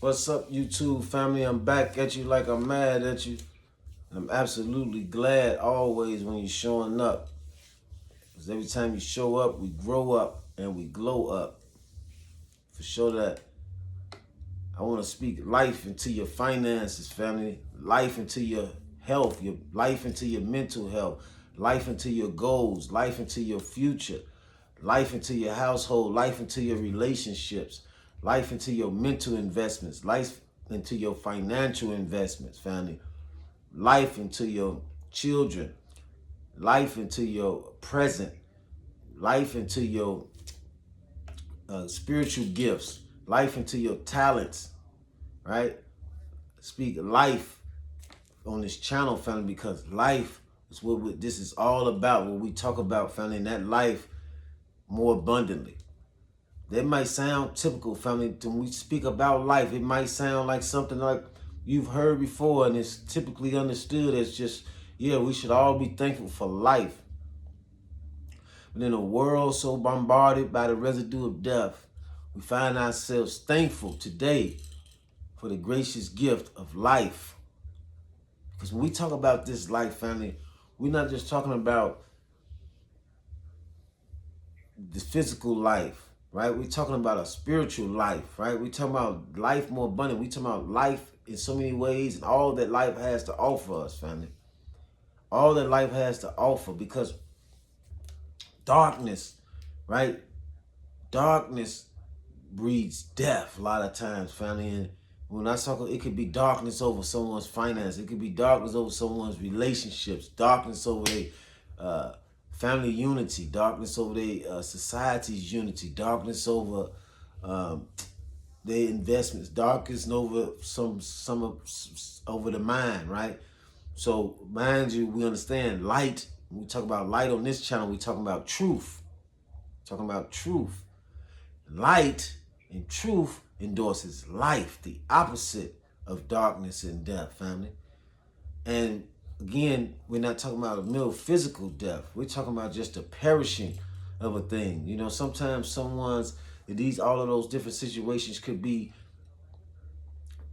What's up, YouTube family? I'm back at you like I'm mad at you. And I'm absolutely glad always when you're showing up. Because every time you show up, we grow up and we glow up. For sure that I want to speak life into your finances, family. Life into your health, your life into your mental health, life into your goals, life into your future, life into your household, life into your relationships, life into your mental investments, life into your financial investments, family, life into your children, life into your present, life into your spiritual gifts, life into your talents, right? Speak life on this channel, family, because life is what this is all about, what we talk about, family, and that life more abundantly. That might sound typical, family. When we speak about life, it might sound like something like you've heard before, and it's typically understood as just, yeah, we should all be thankful for life. But in a world so bombarded by the residue of death, we find ourselves thankful today for the gracious gift of life. Because when we talk about this life, family, we're not just talking about the physical life, right? We're talking about a spiritual life, right? We're talking about life more abundant. We're talking about life in so many ways and all that life has to offer us, family. All that life has to offer, because darkness, right? Darkness breeds death a lot of times, family. And when I talk, it could be darkness over someone's finance. It could be darkness over someone's relationships, darkness over their family unity, darkness over their society's unity, darkness over their investments, darkness over over the mind, right? So mind you, we understand light. When we talk about light on this channel, we talking about truth. Talking about truth. Light and truth endorses life, the opposite of darkness and death, family. And again, we're not talking about a mere physical death. We're talking about just the perishing of a thing. You know, sometimes all of those different situations could be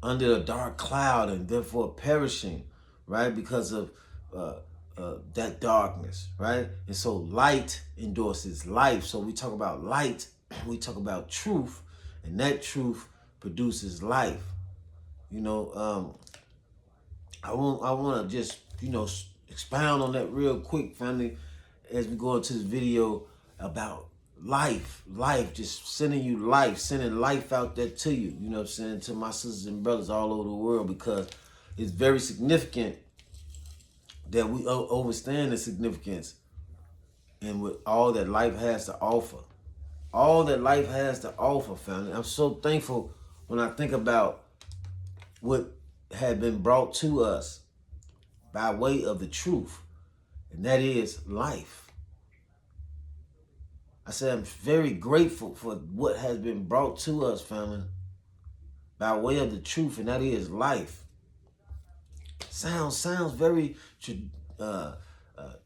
under a dark cloud and therefore perishing, right? Because of that darkness, right? And so light endorses life. So we talk about light, we talk about truth, and that truth produces life. You know, I want to just, expound on that real quick, family, as we go into this video about life, just sending you life, sending life out there to you, you know what I'm saying, to my sisters and brothers all over the world, because it's very significant that we understand the significance and with all that life has to offer. All that life has to offer, family. I'm so thankful when I think about what had been brought to us by way of the truth, and that is life. I said I'm very grateful for what has been brought to us, family, by way of the truth, and that is life. Sounds very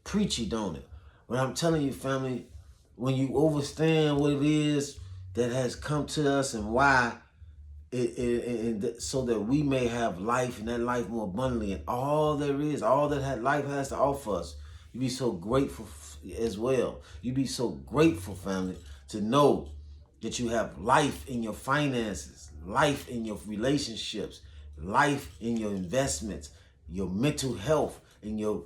preachy, don't it? But I'm telling you, family, when you understand what it is that has come to us and why, so that we may have life, and that life more abundantly, and all there is, all that life has to offer us, you be so grateful as well. You be so grateful, family, to know that you have life in your finances, life in your relationships, life in your investments, your mental health, in your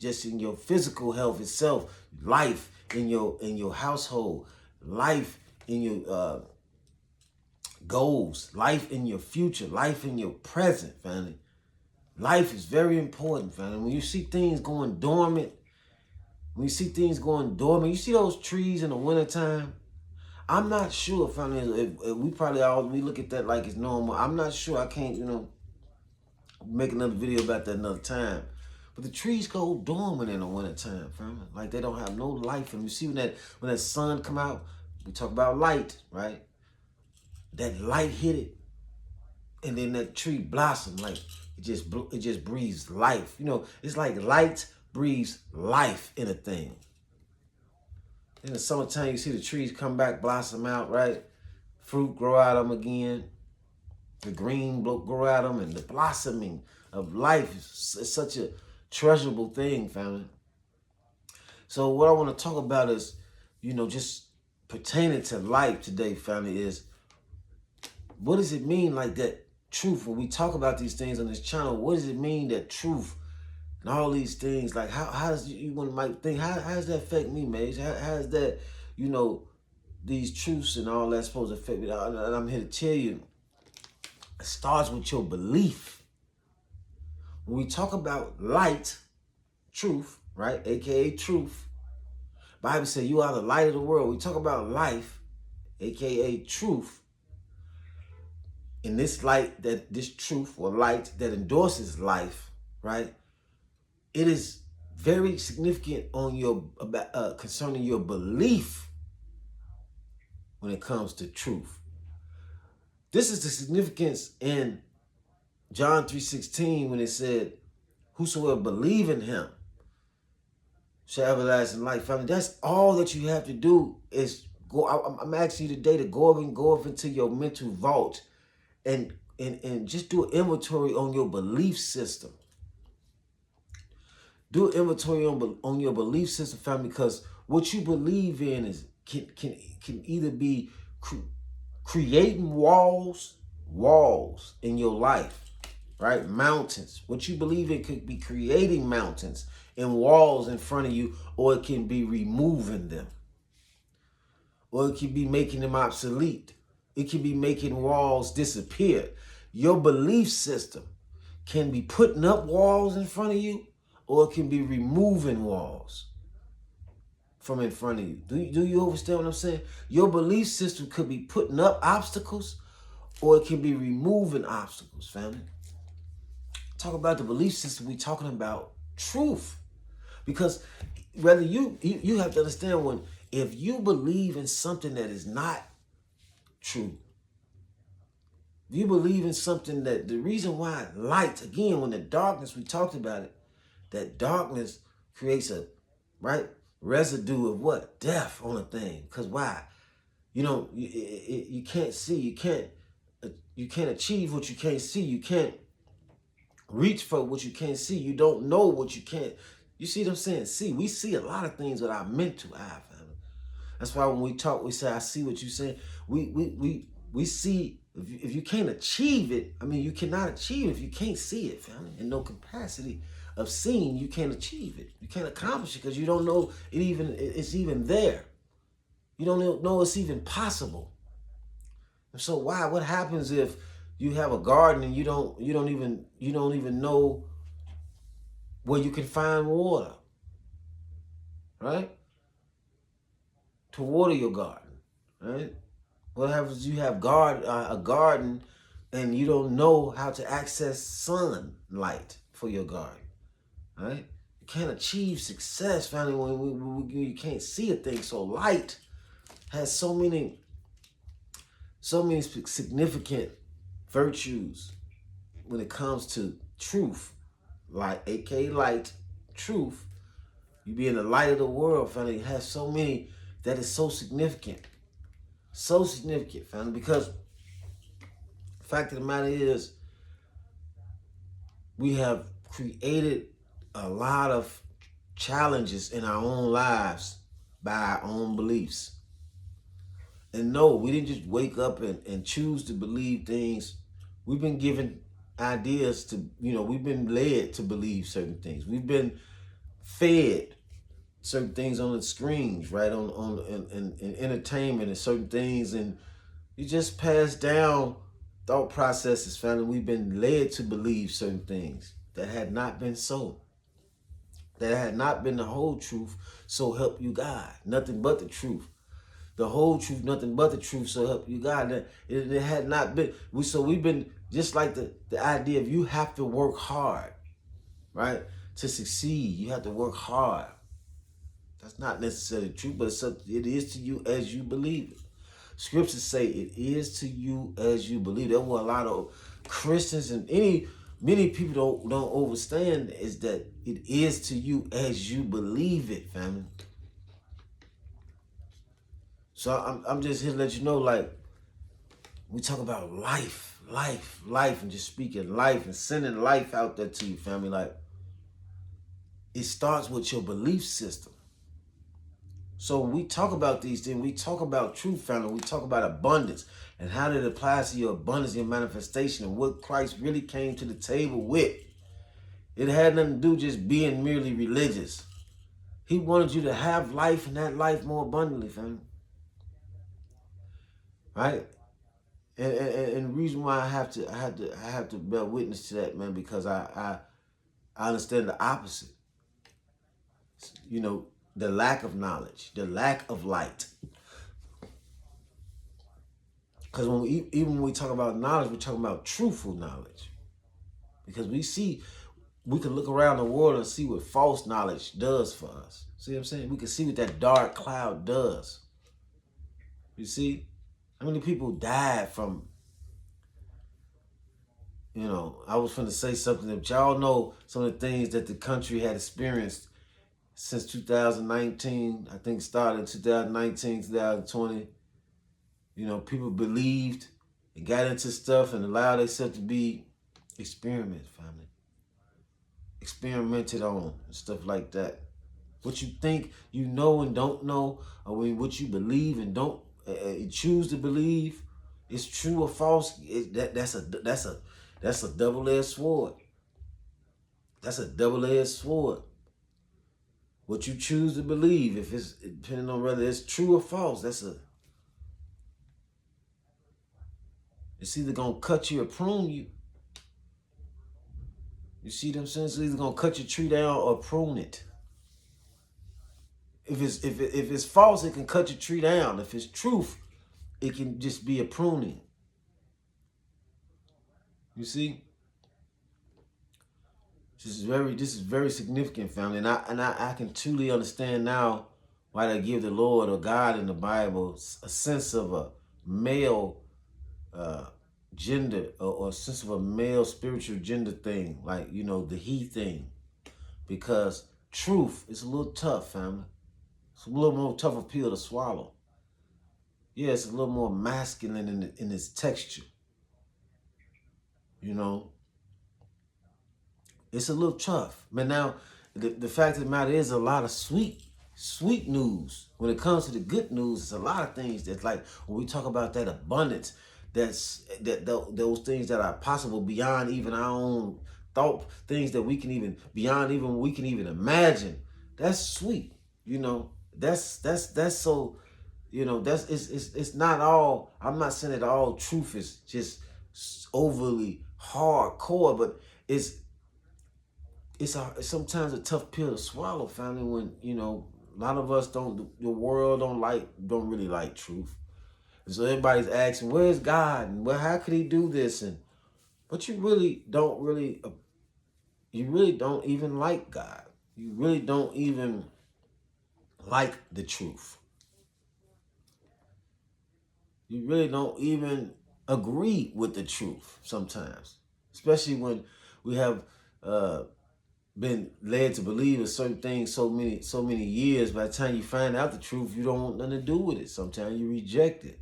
just in your physical health itself, life in your household, life in your goals, life in your future, life in your present, family. Life is very important, family. When you see things going dormant, you see those trees in the wintertime. I'm not sure, family, if we look at that like it's normal. I'm not sure. I can't, make another video about that another time. But the trees go dormant in the wintertime, family. Like they don't have no life. And you see when that sun come out, we talk about light, right? That light hit it, and then that tree blossomed. Like it just breathes life. It's like light breathes life in a thing. In the summertime, you see the trees come back, blossom out, right? Fruit grow out of them again. The green grow out of them, and the blossoming of life is such a treasurable thing, family. So what I want to talk about is, just pertaining to life today, family, is what does it mean like that truth? When we talk about these things on this channel, what does it mean that truth and all these things, like how does you want might think, how does that affect me, Mage? How does that, these truths and all that supposed to affect me? And I'm here to tell you, it starts with your belief. When we talk about light, truth, right, aka truth, Bible says you are the light of the world. We talk about life, aka truth. In this light, this truth or light that endorses life, right? It is very significant on your concerning your belief when it comes to truth. This is the significance in John 3:16 when it said, "Whosoever believe in him shall everlasting life." Family, that's all that you have to do is go. I'm asking you today to go up into your mental vault and just do an inventory on your belief system. Do an inventory on your belief system, family, because what you believe in is can either be creating walls in your life, right? Mountains. What you believe in could be creating mountains and walls in front of you, or it can be removing them, or it can be making them obsolete. It can be making walls disappear. Your belief system can be putting up walls in front of you, or it can be removing walls from in front of you. Do you understand what I'm saying? Your belief system could be putting up obstacles, or it can be removing obstacles, family. Talk about the belief system, we talking about truth. Because whether you have to understand, if you believe in something that is not true, if you believe in something that the reason why light, again, when the darkness, we talked about it, that darkness creates a residue of what? Death on a thing. Because why? You can't see, you can't achieve what you can't see, you can't reach for what you can't see, you don't know what you can't. You see what I'm saying? See, we see a lot of things with our mental eye, family. That's why when we talk, we say, I see what you're saying. We see, if you can't achieve it, you cannot achieve it if you can't see it, family. In no capacity of seeing, you can't achieve it. You can't accomplish it because you don't know it's even there. You don't know it's even possible. And so what happens if you have a garden and you don't even know where you can find water, right? To water your garden, right? What happens if you have a garden and you don't know how to access sunlight for your garden, right? You can't achieve success, family, when you can't see a thing. So light has so many significant virtues when it comes to truth, like aka light, truth. You being the light of the world, family, it has so many that is so significant. So significant, family, because the fact of the matter is we have created a lot of challenges in our own lives by our own beliefs. And no, we didn't just wake up and choose to believe things. We've been given ideas to, we've been led to believe certain things. We've been fed certain things on the screens, right? In entertainment and certain things. And you just pass down thought processes, family. We've been led to believe certain things that had not been so. That had not been the whole truth, so help you God. Nothing but the truth. The whole truth, nothing but the truth, so help you God. It had not been. We've been just like the idea of you have to work hard, right? To succeed, you have to work hard. That's not necessarily true, but it is to you as you believe it. Scriptures say it is to you as you believe. That's what a lot of Christians and many people don't understand, is that it is to you as you believe it, family. So I'm just here to let you know, like, We talk about life, life, life, and just speaking life and sending life out there to you, family. Like, it starts with your belief system. So when we talk about these things, we talk about truth, family. We talk about abundance and how it applies to your abundance, your manifestation, and what Christ really came to the table with. It had nothing to do just being merely religious. He wanted you to have life and that life more abundantly, family. Right? And the reason why I have to bear witness to that, man, because I understand the opposite. You know, the lack of knowledge, the lack of light. Because even when we talk about knowledge, we're talking about truthful knowledge. Because we can look around the world and see what false knowledge does for us. See what I'm saying? We can see what that dark cloud does. You see? How many people died from, I was finna say something that y'all know some of the things that the country had experienced since 2019. I think it started in 2019, 2020. People believed and got into stuff and allowed themselves to be experimented on and stuff like that. What you think you know and don't know, or what you believe and don't choose to believe, is true or false. That's a double-edged sword. That's a double-edged sword. What you choose to believe, if it's depending on whether it's true or false, it's either gonna cut you or prune you. You see what I'm saying? It's either gonna cut your tree down or prune it. If it's false, it can cut your tree down. If it's truth, it can just be a pruning. You see? This is very significant, family. And I can truly understand now why they give the Lord or God in the Bible a sense of a male gender, or a sense of a male spiritual gender thing, like, the he thing. Because truth is a little tough, family. It's a little more tougher pill to swallow. Yeah, it's a little more masculine in its texture. You know, it's a little tough. But now, the fact of the matter is, a lot of sweet news. When it comes to the good news, it's a lot of things that's like, when we talk about that abundance, those things that are possible beyond even our own thought, things that we can even imagine. That's sweet. That's so. It's not all. I'm not saying that all truth is just overly hardcore, but it's sometimes a tough pill to swallow, family. When a lot of us the world don't really like truth, and so everybody's asking, "Where's God?" and how could He do this? But you really don't even like God. You really don't even like the truth. You really don't even agree with the truth sometimes, especially when we have been led to believe in certain things so many years. By the time you find out the truth, you don't want nothing to do with it. Sometimes you reject it.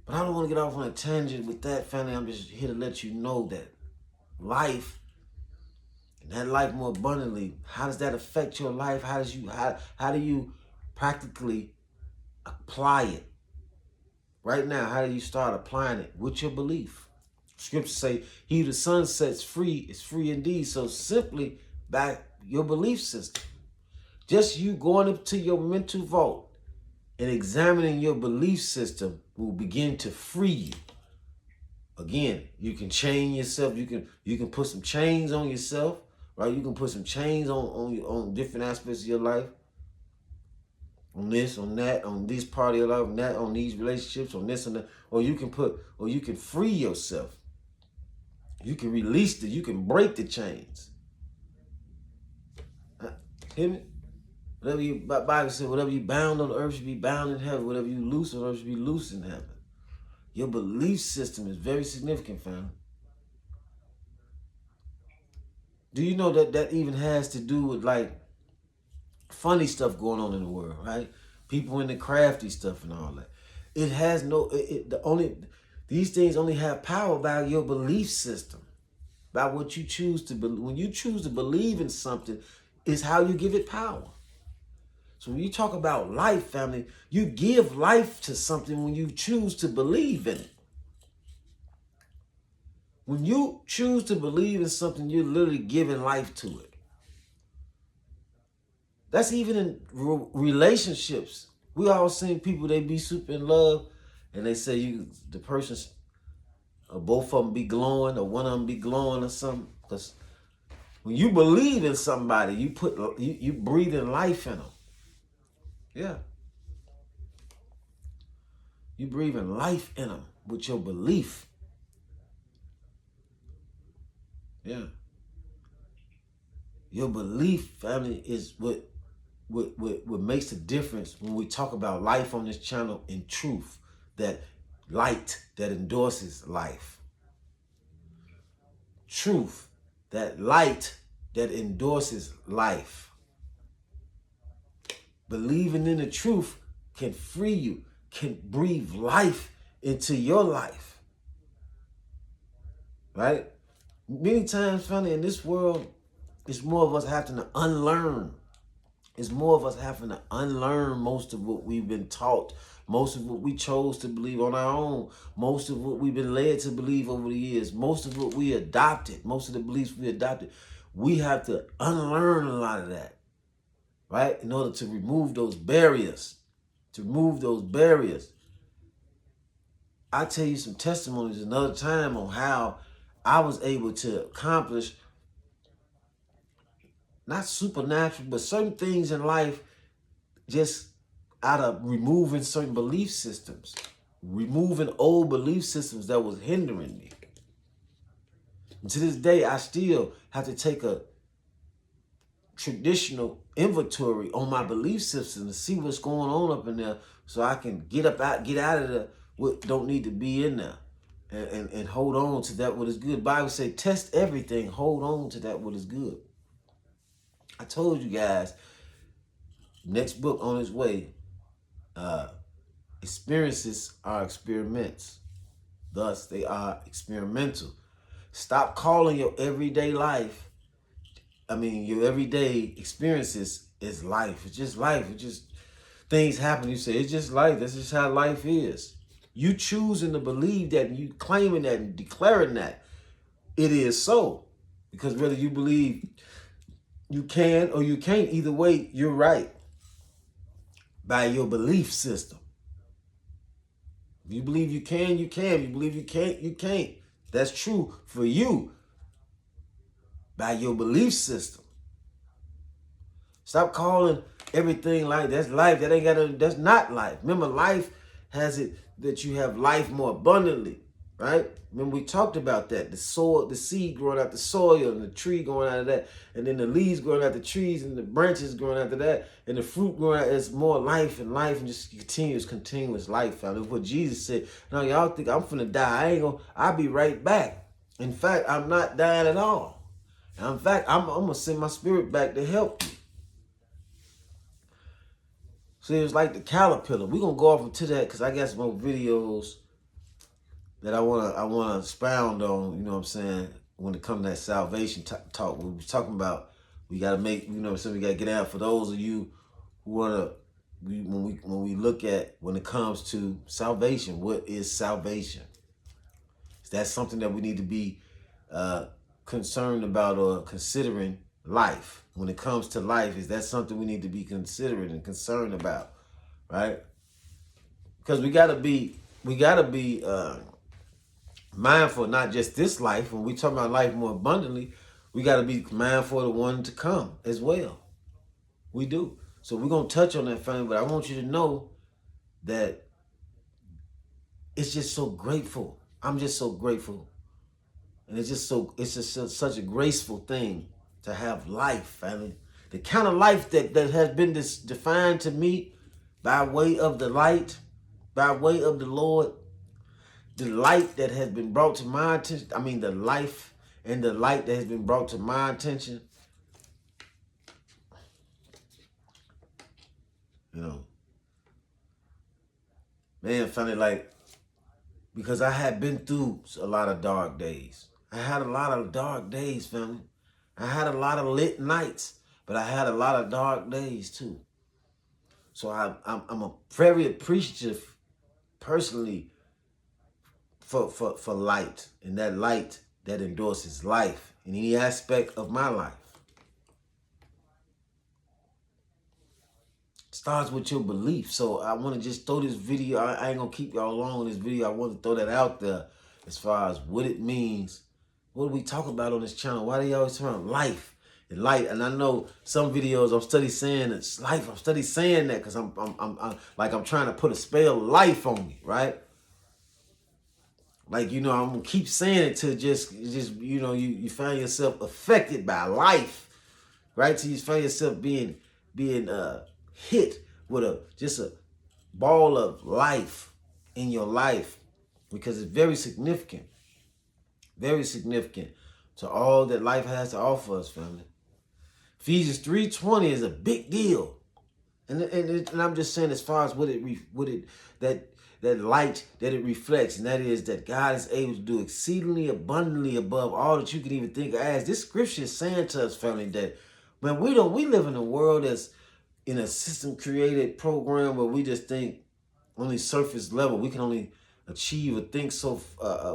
But I don't want to get off on a tangent with that, family. I'm just here to let you know that life, and that life more abundantly, how does that affect your life? How do you practically apply it? Right now, how do you start applying it with your belief? Scriptures say, he who the Son sets free is free indeed. So simply by your belief system. Just you going up to your mental vault and examining your belief system will begin to free you. Again, you can chain yourself. You can put some chains on yourself, right? You can put some chains on different aspects of your life. On this, on that, on this part of your life, on that, on these relationships, on this and that. Or you can free yourself. You can release you can break the chains. Hear me? Whatever Bible said, whatever you bound on the earth should be bound in heaven. Whatever you loose on earth should be loose in heaven. Your belief system is very significant, family. Do you know that even has to do with like funny stuff going on in the world, right? People into crafty stuff and all that. It has no, these things only have power by your belief system, by what you choose to believe. When you choose to believe in something, is how you give it power. So when you talk about life, family, you give life to something when you choose to believe in it. When you choose to believe in something, you're literally giving life to it. That's even in relationships. We all seen people, they be super in love, and they say the person's, or both of them be glowing, or one of them be glowing or something. Because when you believe in somebody, you breathe in life in them. Yeah. You breathe in life in them with your belief. Yeah. Your belief, family, is what makes the difference when we talk about life on this channel in truth. That light that endorses life. Truth, that light that endorses life. Believing in the truth can free you, can breathe life into your life. Right? Many times, family, in this world, it's more of us having to unlearn. It's more of us having to unlearn most of what we've been taught, most of what we chose to believe on our own, most of what we've been led to believe over the years, most of what we adopted, most of the beliefs we adopted. We have to unlearn a lot of that, right? In order to remove those barriers, I'll tell you some testimonies another time on how I was able to accomplish not supernatural, but certain things in life just out of removing certain belief systems, removing old belief systems that was hindering me. And to this day, I still have to take a traditional inventory on my belief system to see what's going on up in there, so I can get out of the what don't need to be in there, and hold on to that what is good. The Bible say, test everything, hold on to that what is good. I told you guys, next book on its way. Experiences are experiments. Thus, they are experimental. Stop calling your everyday life, your everyday experiences is life. It's just life. It's just things happen. You say, it's just life. That's just how life is. You choosing to believe that, and you claiming that and declaring that it is so. Because whether you believe you can or you can't, either way, you're right by your belief system. If you believe you can, you can. If you believe you can't, you can't. That's true for you by your belief system. Stop calling everything like that's life. That's not life. Remember, life has it that you have life more abundantly, right? Remember, we talked about that. The soil, the seed growing out the soil, and the tree growing out of that, and then the leaves growing out the trees, and the branches growing after that, and the fruit growing out. It's more life, and just continuous life. Family. What Jesus said. Now y'all think I'm finna die. I'll be right back. In fact, I'm not dying at all. In fact, I'm gonna send my spirit back to help you. So it's like the caterpillar. We're gonna go off into that because I got some more videos that I wanna expound on, you know what I'm saying, when it comes to that salvation talk. We was talking about we gotta make, you know what I'm saying, we gotta get out for those of you who when we look at when it comes to salvation, what is salvation? Is that something that we need to be concerned about or considering? Life, when it comes to life, is that something we need to be considering and concerned about, right? Because we gotta be mindful, not just this life. When we talk about life more abundantly, we gotta be mindful of the one to come as well. We do. So we're gonna touch on that, family, but I want you to know that it's just so grateful. I'm just so grateful, and it's just such a graceful thing to have life, family. The kind of life that has been defined to me by way of the light, by way of the Lord. The light that has been brought to my attention, the life and the light that has been brought to my attention, man, family, like, because I had been through a lot of dark days. I had a lot of dark days, family. I had a lot of lit nights, but I had a lot of dark days too. So I'm a very appreciative personally for light, and that light that endorses life in any aspect of my life. Starts with your belief. So I want to just throw this video. I ain't gonna keep y'all long on this video. I want to throw that out there as far as what it means. What do we talk about on this channel? Why do you always talk about life and light? And I know some videos I'm study saying it's life. I'm study saying that because I'm trying to put a spell of life on me, right? Like, I'm gonna keep saying it to just you find yourself affected by life, right? So you find yourself being hit with a ball of life in your life, because it's very significant to all that life has to offer us, family. Ephesians 3:20 is a big deal, and I'm just saying as far as that light that it reflects, and that is that God is able to do exceedingly abundantly above all that you can even think or ask. This scripture is saying to us, family, that when we live in a world that's in a system created program where we just think only surface level. We can only achieve or think so.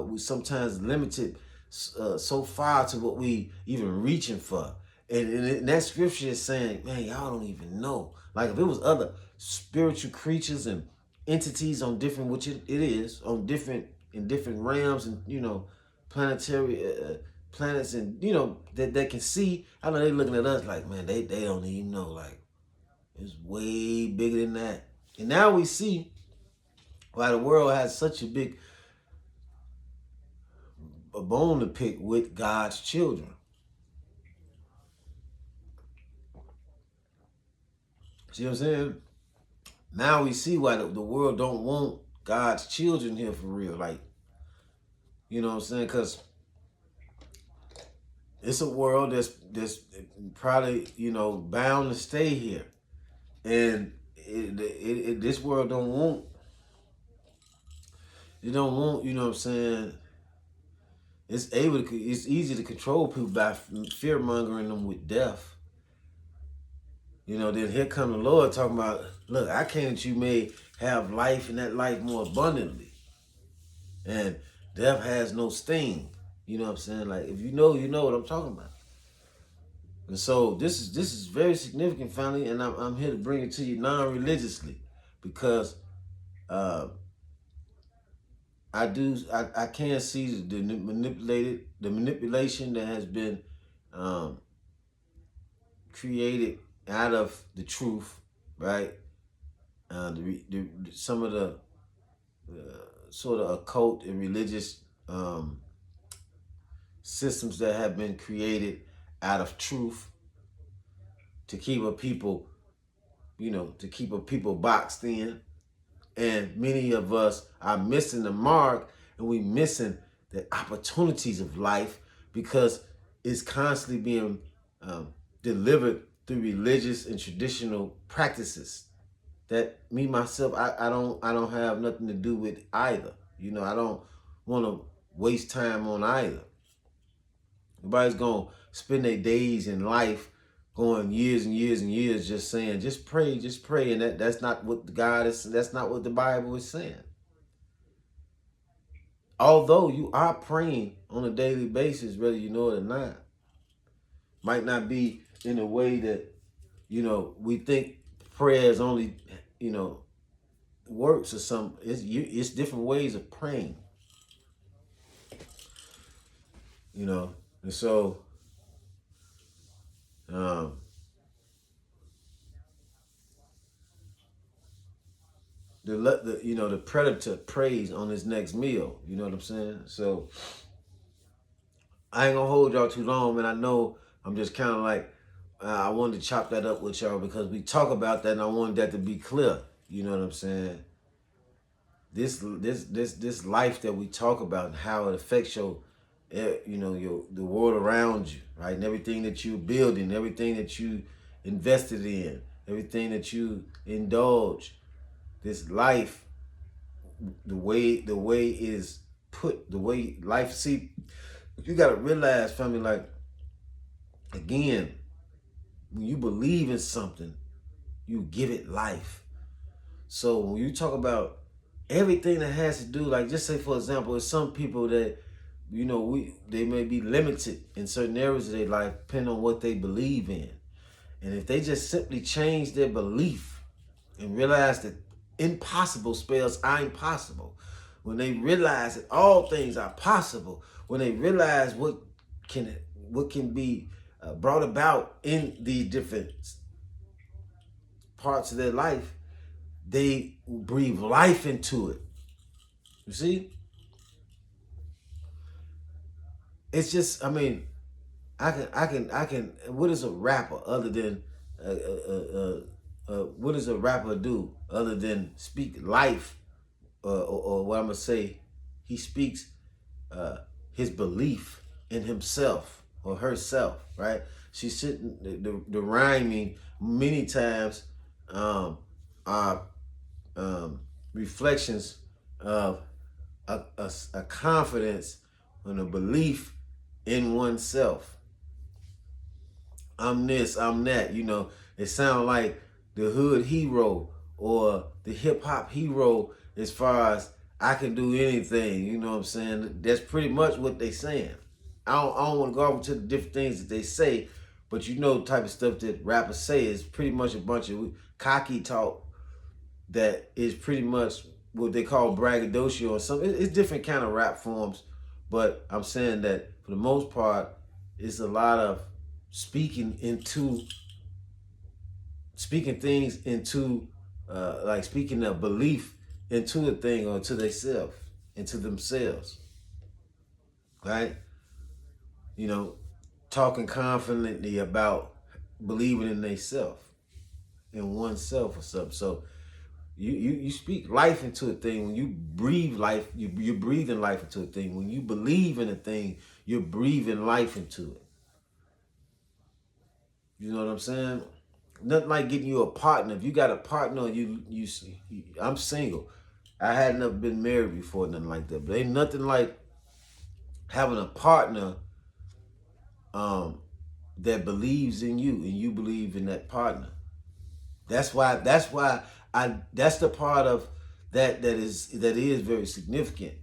We sometimes limited so far to what we even reaching for. And that scripture is saying, man, y'all don't even know. Like if it was other spiritual creatures and entities on different, which it is on different in different realms and planetary planets and that can see. I know they looking at us like, man, they don't even know. Like it's way bigger than that. And now we see why the world has such a bone to pick with God's children. See what I'm saying? Now we see why the world don't want God's children here for real. Like, you know what I'm saying? Because it's a world that's probably, bound to stay here. And this world don't want, you know what I'm saying? It's easy to control people by fear mongering them with death. Then here come the Lord talking about, look, I came that you may have life and that life more abundantly. And death has no sting. You know what I'm saying? Like, if you know what I'm talking about. And so this is very significant, family, and I'm here to bring it to you non-religiously, because I can see the manipulation that has been created out of the truth, right? Some of the sort of occult and religious systems that have been created out of truth to keep a people, boxed in. And many of us are missing the mark, and we missing the opportunities of life because it's constantly being delivered through religious and traditional practices that me myself I don't have nothing to do with either. I don't want to waste time on either. Nobody's gonna spend their days in life going years and years and years just saying, just pray, and that's not what God is. That's not what the Bible is saying. Although you are praying on a daily basis, whether you know it or not, might not be in a way that we think prayer is only works or something. It's different ways of praying. And so the predator preys on his next meal. You know what I'm saying? So I ain't gonna hold y'all too long, man. I know I'm just kind of like I wanted to chop that up with y'all because we talk about that, and I wanted that to be clear. You know what I'm saying? This life that we talk about and how it affects the world around you, right? And everything that you build in, everything that you invested in, everything that you indulge. This life the way is put, the way life. See, you got to realize, family, like, again, when you believe in something, you give it life. So when you talk about everything that has to do, like, just say for example, there's some people that, they may be limited in certain areas of their life depending on what they believe in. And if they just simply change their belief and realize that impossible spells I'm possible, when they realize that all things are possible, when they realize can what can be brought about in the different parts of their life, they breathe life into it. You see, it's just, I mean, I can. What is a rapper other than, what does a rapper do other than speak life, or what I'm gonna say, he speaks uh, his belief in himself or herself, right? She's sitting the rhyming many times, are reflections of a confidence and a belief in oneself. I'm this, I'm that. It sounds like the hood hero or the hip hop hero, as far as I can do anything. You know what I'm saying? That's pretty much what they saying. I don't want to go over to the different things that they say, but the type of stuff that rappers say is pretty much a bunch of cocky talk that is pretty much what they call braggadocio or something. It's different kind of rap forms, but I'm saying that for the most part, it's a lot of speaking things into, like speaking a belief into a thing or to themselves, into themselves, right? You know, talking confidently about believing in themselves, in oneself or something. So you speak life into a thing. When you breathe life, you're breathing life into a thing. When you believe in a thing, you're breathing life into it. You know what I'm saying? Nothing like getting you a partner. If you got a partner, I'm single. I had never been married before, nothing like that. But ain't nothing like having a partner um, that believes in you and you believe in that partner. That's the part of that is very significant,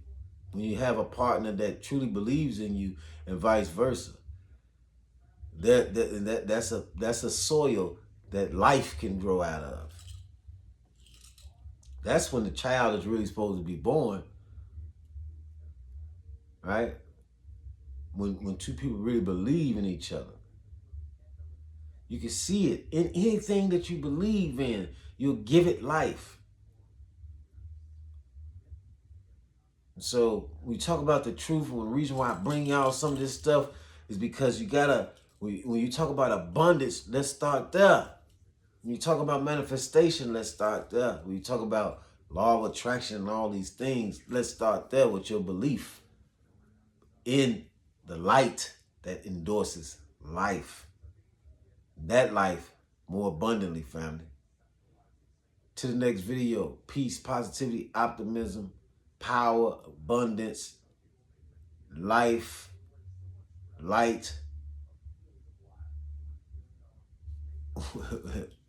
when you have a partner that truly believes in you and vice versa. That's a soil that life can grow out of. That's when the child is really supposed to be born, right? When two people really believe in each other. You can see it in anything that you believe in. You'll give it life. So we talk about the truth, and the reason why I bring y'all some of this stuff is because when you talk about abundance, let's start there. When you talk about manifestation, let's start there. When you talk about law of attraction and all these things, let's start there with your belief in the light that endorses life. That life more abundantly, family. To the next video. Peace, positivity, optimism, power, abundance, life, light,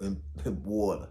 and water.